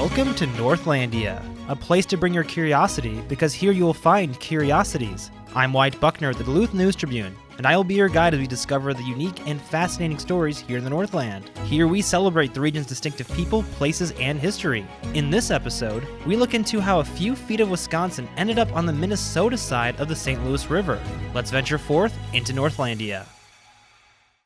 Welcome to Northlandia, a place to bring your curiosity because here you will find curiosities. I'm Wyatt Buckner at the Duluth News Tribune, and I will be your guide as we discover the unique and fascinating stories here in the Northland. Here we celebrate the region's distinctive people, places, and history. In this episode, we look into how a few feet of Wisconsin ended up on the Minnesota side of the St. Louis River. Let's venture forth into Northlandia.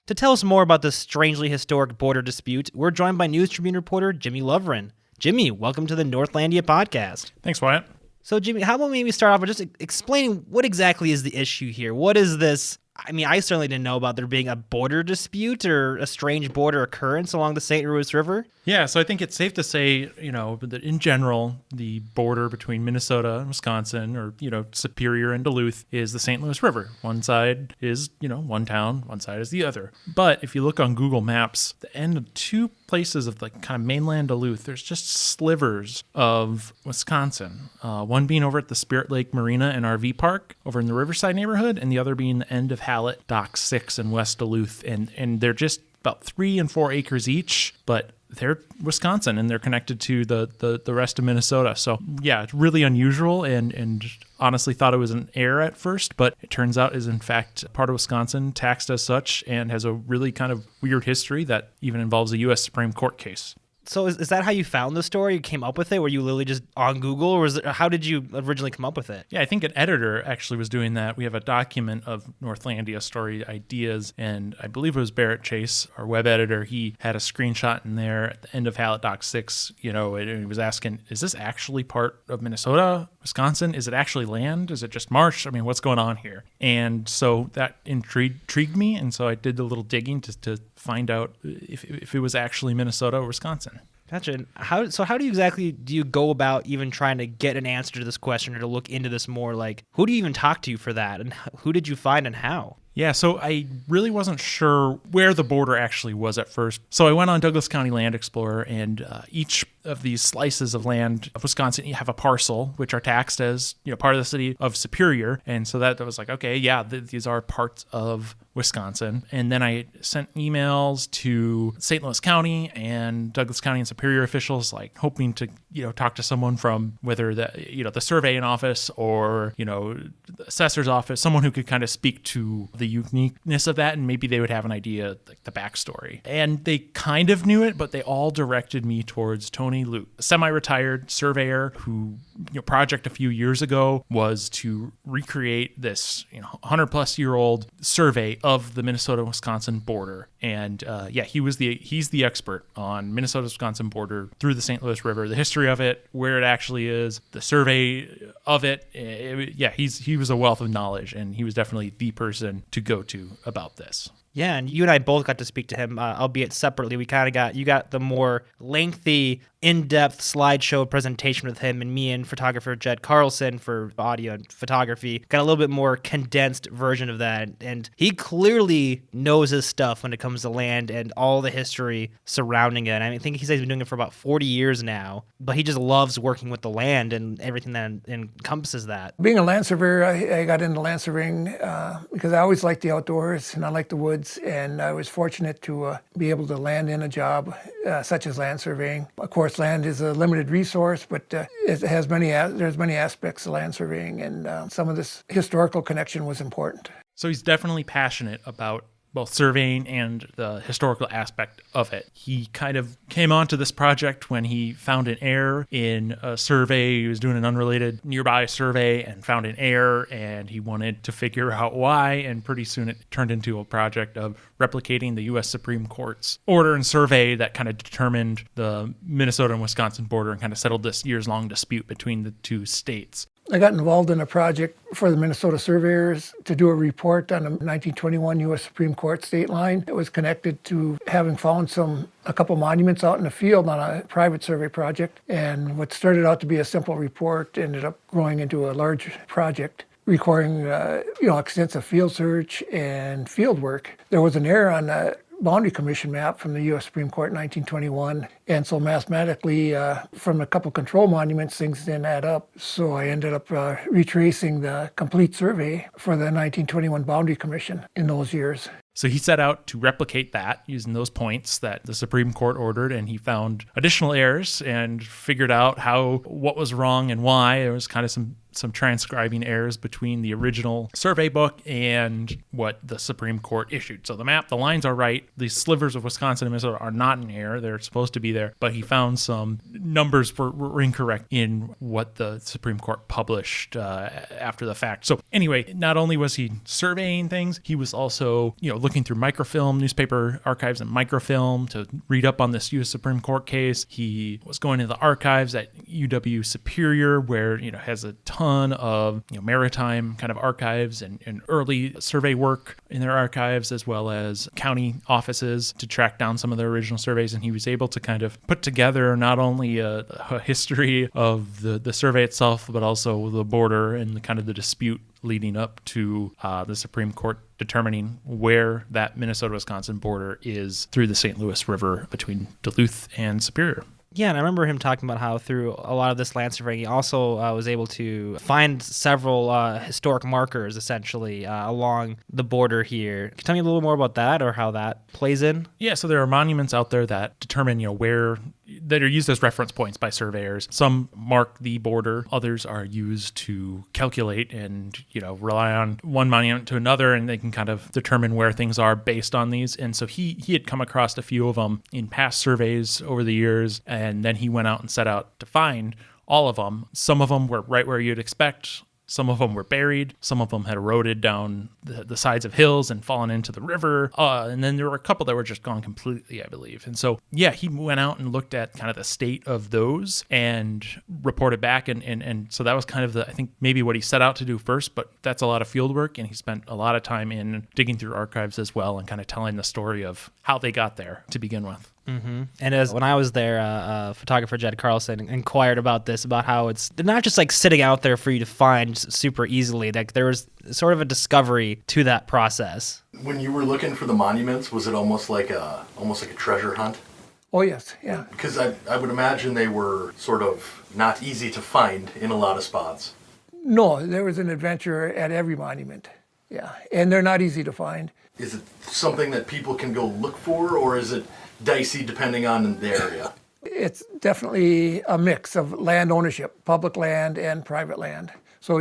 To tell us more about this strangely historic border dispute, we're joined by News Tribune reporter Jimmy Lovren. Jimmy, welcome to the Northlandia podcast. Thanks, Wyatt. So, Jimmy, how about maybe start off with just explaining what exactly is the issue here? What is this? I mean, I certainly didn't know about there being a border dispute or a strange border occurrence along the St. Louis River. Yeah, so I think it's safe to say, that in general, the border between Minnesota and Wisconsin, or, Superior and Duluth, is the St. Louis River. One side is, one town, one side is the other. But if you look on Google Maps, the end of two places of kind of mainland Duluth, there's just slivers of Wisconsin. One being over at the Spirit Lake Marina and RV Park over in the Riverside neighborhood, and the other being the end of Hallett, Dock 6 in West Duluth. And they're just about 3 and 4 acres each, but they're Wisconsin and they're connected to the rest of Minnesota. So yeah, it's really unusual and honestly thought it was an error at first, but it turns out is in fact part of Wisconsin, taxed as such, and has a really kind of weird history that even involves a U.S. Supreme Court case. So is that how you found the story? You came up with it? Were you literally just on Google, or how did you originally come up with it? Yeah, I think an editor actually was doing that. We have a document of Northlandia story ideas, and I believe it was Barrett Chase, our web editor. He had a screenshot in there at the end of Hallett Dock 6, and he was asking, is this actually part of Minnesota, Wisconsin? Is it actually land? Is it just marsh? I mean, what's going on here? And so that intrigued me, and so I did a little digging to find out if it was actually Minnesota or Wisconsin. Gotcha. And how do you go about even trying to get an answer to this question or to look into this more? Like, who do you even talk to for that? And who did you find and how? Yeah, so I really wasn't sure where the border actually was at first. So I went on Douglas County Land Explorer, and each of these slices of land of Wisconsin, you have a parcel, which are taxed as part of the city of Superior. And so that was like, okay, yeah, these are parts of Wisconsin. And then I sent emails to St. Louis County and Douglas County and Superior officials, like hoping to, talk to someone from whether the surveying office or, the assessor's office, someone who could kind of speak to the uniqueness of that, and maybe they would have an idea, like the backstory. And they kind of knew it, but they all directed me towards Tony Lute, a semi-retired surveyor who, project a few years ago was to recreate this 100-plus-year-old survey of the Minnesota-Wisconsin border. And he's the expert on Minnesota-Wisconsin border through the St. Louis River, the history of it, where it actually is, the survey of it. He was a wealth of knowledge, and he was definitely the person to go to about this. Yeah, and you and I both got to speak to him, albeit separately. We kind of you got the more lengthy, in-depth slideshow presentation with him, and me and photographer Jed Carlson for audio and photography got a little bit more condensed version of that. And he clearly knows his stuff when it comes to land and all the history surrounding it. And I think he said he's been doing it for about 40 years now, but he just loves working with the land and everything that encompasses that. Being a land surveyor, I got into land surveying because I always liked the outdoors and I liked the woods. And I was fortunate to be able to land in a job such as land surveying. Of course, land is a limited resource, but it has there's many aspects of land surveying, and some of this historical connection was important. So he's definitely passionate about both surveying and the historical aspect of it. He kind of came onto this project when he found an error in a survey. He was doing an unrelated nearby survey and found an error, and he wanted to figure out why, and pretty soon it turned into a project of replicating the U.S. Supreme Court's order and survey that kind of determined the Minnesota and Wisconsin border and kind of settled this years-long dispute between the two states. I got involved in a project for the Minnesota surveyors to do a report on the 1921 U.S. Supreme Court state line. It was connected to having found a couple monuments out in the field on a private survey project. And what started out to be a simple report ended up growing into a large project requiring extensive field search and field work. There was an error on the boundary commission map from the U.S. Supreme Court in 1921. And so mathematically, from a couple control monuments, things didn't add up. So I ended up retracing the complete survey for the 1921 boundary commission in those years. So he set out to replicate that using those points that the Supreme Court ordered, and he found additional errors and figured out what was wrong and why. There was kind of some transcribing errors between the original survey book and what the Supreme Court issued. So the lines are right. The slivers of Wisconsin and Minnesota are not in error. They're supposed to be there. But he found some numbers were incorrect in what the Supreme Court published after the fact. So anyway, not only was he surveying things, he was also looking through microfilm, newspaper archives and microfilm to read up on this U.S. Supreme Court case. He was going to the archives at UW Superior, where has a ton of maritime kind of archives and early survey work in their archives, as well as county offices to track down some of the original surveys. And he was able to kind of put together not only a history of the survey itself, but also the border and the dispute leading up to the Supreme Court determining where that Minnesota-Wisconsin border is through the St. Louis River between Duluth and Superior. Yeah, and I remember him talking about how through a lot of this land surveying, he also was able to find several historic markers, essentially, along the border here. Can you tell me a little more about that or how that plays in? Yeah, so there are monuments out there that determine, that are used as reference points by surveyors. Some mark the border. Others are used to calculate and, rely on one monument to another, and they can kind of determine where things are based on these. And so he had come across a few of them in past surveys over the years, and then he went out and set out to find all of them. Some of them were right where you'd expect. Some of them were buried. Some of them had eroded down the sides of hills and fallen into the river. And then there were a couple that were just gone completely, I believe. And so, he went out and looked at kind of the state of those and reported back. And so that was kind of I think maybe what he set out to do first, but that's a lot of field work. And he spent a lot of time in digging through archives as well and kind of telling the story of how they got there to begin with. Mm-hmm. And when I was there, photographer Jed Carlson inquired about this, about how it's not just like sitting out there for you to find super easily. Like there was sort of a discovery to that process. When you were looking for the monuments, was it almost like a treasure hunt? Oh yes, yeah. Because I would imagine they were sort of not easy to find in a lot of spots. No, there was an adventure at every monument. Yeah, and they're not easy to find. Is it something that people can go look for, or is it dicey depending on the area? It's definitely a mix of land ownership, public land and private land. So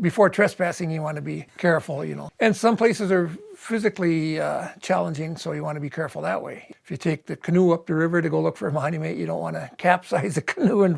before trespassing, you want to be careful, And some places are physically challenging, so you want to be careful that way. If you take the canoe up the river to go look for a monument, you don't want to capsize the canoe in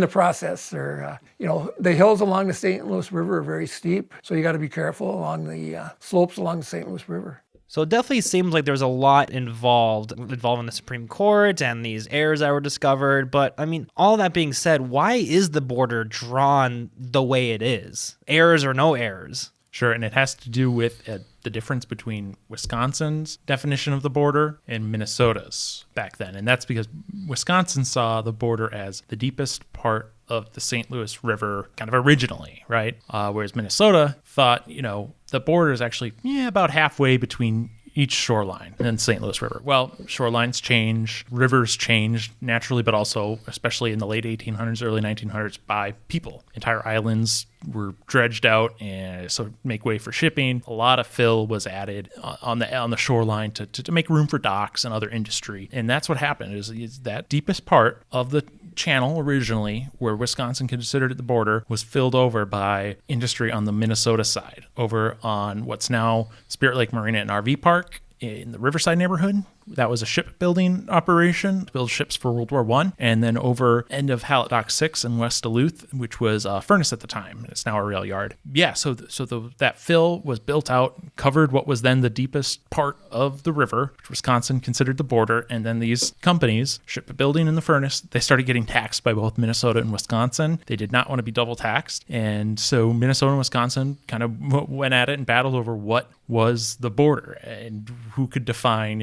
the process. Or, the hills along the St. Louis River are very steep, so you got to be careful along the slopes along the St. Louis River. So it definitely seems like there's a lot involving the Supreme Court and these errors that were discovered. But I mean, all that being said, why is the border drawn the way it is? Errors or no errors? Sure, and it has to do with the difference between Wisconsin's definition of the border and Minnesota's back then. And that's because Wisconsin saw the border as the deepest part of the St. Louis River kind of originally, right? Whereas Minnesota thought, the border is actually about halfway between each shoreline and St. Louis River. Well, shorelines change, rivers changed naturally, but also, especially in the late 1800s, early 1900s, by people. Entire islands were dredged out and so make way for shipping. A lot of fill was added on the shoreline to make room for docks and other industry. And that's what happened is that deepest part of the channel originally, where Wisconsin considered it the border, was filled over by industry on the Minnesota side, over on what's now Spirit Lake Marina and RV Park in the Riverside neighborhood. That was a shipbuilding operation to build ships for World War I. And then over end of Hallet Dock 6 in West Duluth, which was a furnace at the time. It's now a rail yard. Yeah, so that fill was built out, covered what was then the deepest part of the river, which Wisconsin considered the border. And then these companies, shipbuilding and the furnace, they started getting taxed by both Minnesota and Wisconsin. They did not want to be double taxed. And so Minnesota and Wisconsin kind of went at it and battled over what was the border and who could define,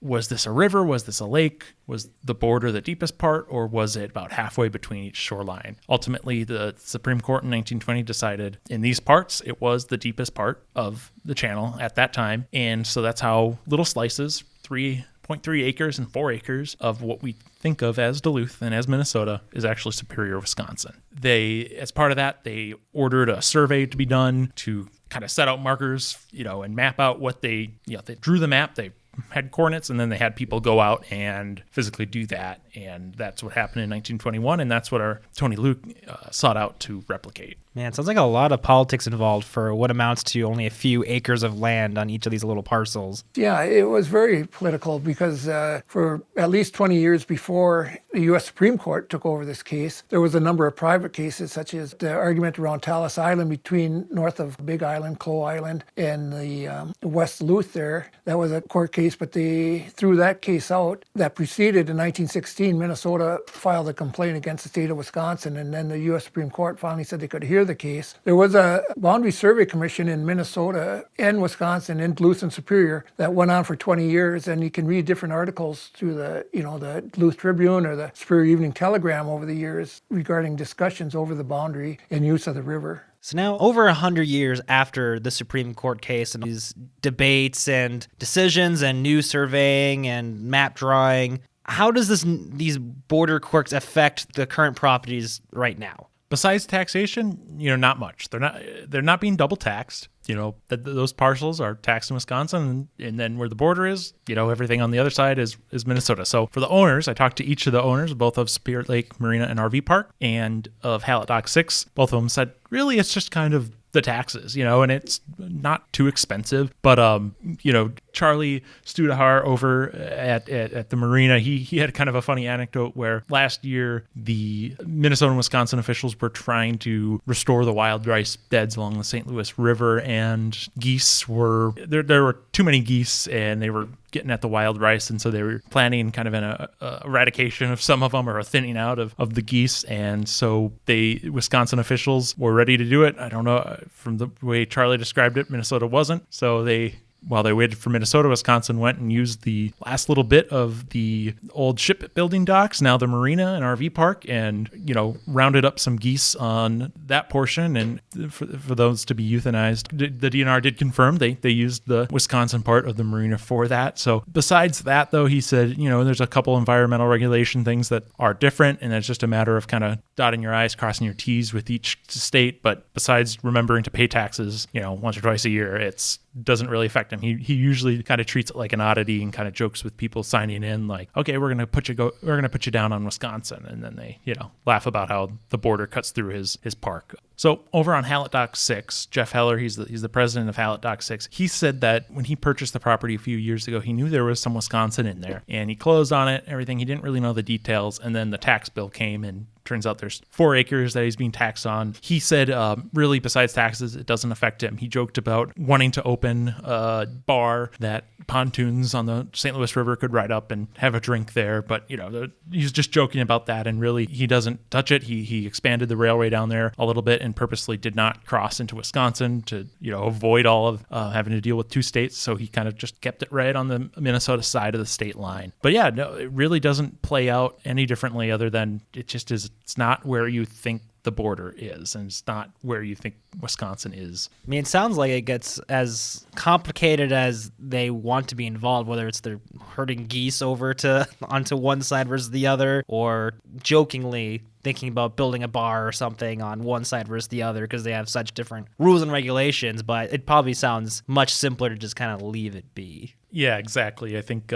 was this a river? Was this a lake? Was the border the deepest part, or was it about halfway between each shoreline? Ultimately, the Supreme Court in 1920 decided in these parts, it was the deepest part of the channel at that time. And so that's how little slices, 3.3 acres and 4 acres of what we think of as Duluth and as Minnesota is actually Superior, Wisconsin. As part of that, they ordered a survey to be done to kind of set out markers, and map out what they drew the map. They had coordinates, and then they had people go out and physically do that. And that's what happened in 1921, and that's what our Tony Luke sought out to replicate. Man, it sounds like a lot of politics involved for what amounts to only a few acres of land on each of these little parcels. Yeah, it was very political because for at least 20 years before the U.S. Supreme Court took over this case, there was a number of private cases, such as the argument around Tallis Island between north of Big Island, Clow Island, and the West Duluth there. That was a court case, but they threw that case out. That preceded in 1916, Minnesota filed a complaint against the state of Wisconsin, and then the U.S. Supreme Court finally said they could hear the case. There was a boundary survey commission in Minnesota and Wisconsin and Duluth and Superior that went on for 20 years, and you can read different articles through the Duluth Tribune or the Superior Evening Telegram over the years regarding discussions over the boundary and use of the river. So now, over 100 years after the Supreme Court case and these debates and decisions and new surveying and map drawing, how does these border quirks affect the current properties right now? Besides taxation, not much. They're not being double taxed. Those parcels are taxed in Wisconsin, and then where the border is, everything on the other side is Minnesota. So for the owners, I talked to each of the owners, both of Spirit Lake Marina and RV Park and of Hallet Dock 6. Both of them said, really, it's just kind of the taxes, and it's not too expensive. But, Charlie Studahar over at the marina, he had kind of a funny anecdote where last year the Minnesota and Wisconsin officials were trying to restore the wild rice beds along the St. Louis River, and geese were, there were too many geese, and they were getting at the wild rice, and so they were planning kind of an eradication of some of them, or a thinning out of the geese. And so Wisconsin officials were ready to do it. I don't know, from the way Charlie described it, Minnesota wasn't. So while they waited for Minnesota, Wisconsin went and used the last little bit of the old shipbuilding docks, now the marina and RV park, and, rounded up some geese on that portion, and for those to be euthanized. The DNR did confirm they used the Wisconsin part of the marina for that. So besides that, though, he said, there's a couple environmental regulation things that are different, and it's just a matter of kind of dotting your I's, crossing your T's with each state. But besides remembering to pay taxes, once or twice a year, it doesn't really affect him. He usually kind of treats it like an oddity and kind of jokes with people signing in, like, okay, we're gonna put you down on Wisconsin, and then they laugh about how the border cuts through his park. So over on Hallet Dock 6, Jeff Heller, he's the president of Hallet Dock 6. He said that when he purchased the property a few years ago, he knew there was some Wisconsin in there, and he closed on it, everything. He didn't really know the details, and then the tax bill came, and turns out there's 4 acres that he's being taxed on. He said, really, besides taxes, it doesn't affect him. He joked about wanting to open a bar that pontoons on the St. Louis River could ride up and have a drink there. But, he's just joking about that, and really, he doesn't touch it. He expanded the railway down there a little bit and purposely did not cross into Wisconsin to, avoid all of having to deal with 2 states. So he kind of just kept it right on the Minnesota side of the state line. But yeah, no, it really doesn't play out any differently, other than it just is. It's not where you think the border is, and it's not where you think Wisconsin is. I mean, it sounds like it gets as complicated as they want to be involved, whether it's they're herding geese over onto one side versus the other, or jokingly thinking about building a bar or something on one side versus the other because they have such different rules and regulations. But it probably sounds much simpler to just kind of leave it be. Yeah, exactly. I think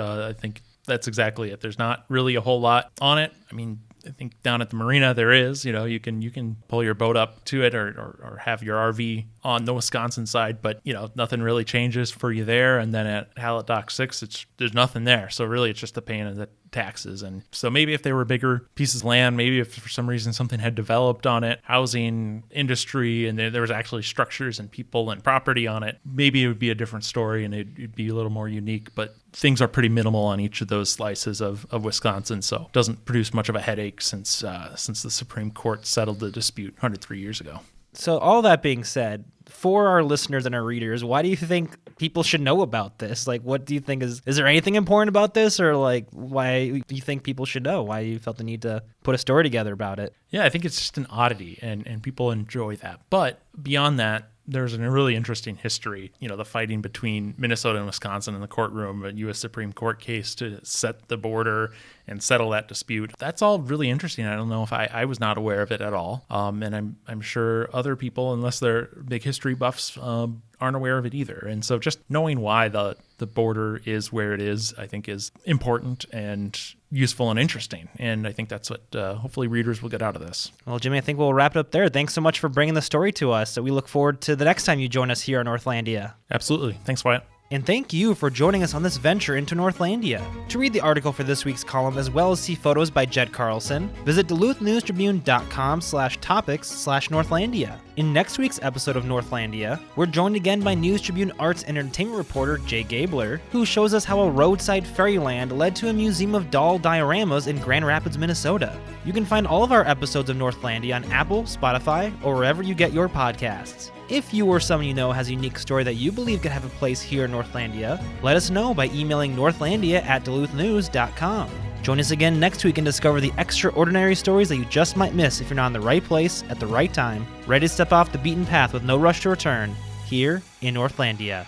that's exactly it. There's not really a whole lot on it. I mean, I think down at the marina there is, you can pull your boat up to it or have your RV on the Wisconsin side, but nothing really changes for you there. And then at Hallet Dock 6, there's nothing there. So really it's just the paying of the taxes. And so maybe if they were bigger pieces of land, maybe if for some reason something had developed on it, housing, industry, and there was actually structures and people and property on it, maybe it would be a different story and it'd be a little more unique. But things are pretty minimal on each of those slices of Wisconsin, so it doesn't produce much of a headache since the Supreme Court settled the dispute 103 years ago. So all that being said, for our listeners and our readers, why do you think people should know about this? Like, what do you think is there anything important about this, or like why do you think people should know? Why you felt the need to put a story together about it? Yeah, I think it's just an oddity, and people enjoy that. But beyond that, there's a really interesting history. The fighting between Minnesota and Wisconsin in the courtroom, a U.S. Supreme Court case to set the border and settle that dispute. That's all really interesting. I don't know if I was not aware of it at all. And I'm sure other people, unless they're big history buffs, aren't aware of it either. And so just knowing why the border is where it is, I think is important and useful and interesting. And I think that's what hopefully readers will get out of this. Well, Jimmy, I think we'll wrap it up there. Thanks so much for bringing the story to us. So we look forward to the next time you join us here on Northlandia. Absolutely. Thanks, Wyatt. And thank you for joining us on this venture into Northlandia. To read the article for this week's column, as well as see photos by Jed Carlson, visit duluthnewstribune.com/topics/Northlandia. In next week's episode of Northlandia, we're joined again by News Tribune arts and entertainment reporter Jay Gabler, who shows us how a roadside fairyland led to a museum of doll dioramas in Grand Rapids, Minnesota. You can find all of our episodes of Northlandia on Apple, Spotify, or wherever you get your podcasts. If you or someone you know has a unique story that you believe could have a place here in Northlandia, let us know by emailing northlandia@duluthnewstribune.com. Join us again next week and discover the extraordinary stories that you just might miss if you're not in the right place at the right time, ready to step off the beaten path with no rush to return, here in Northlandia.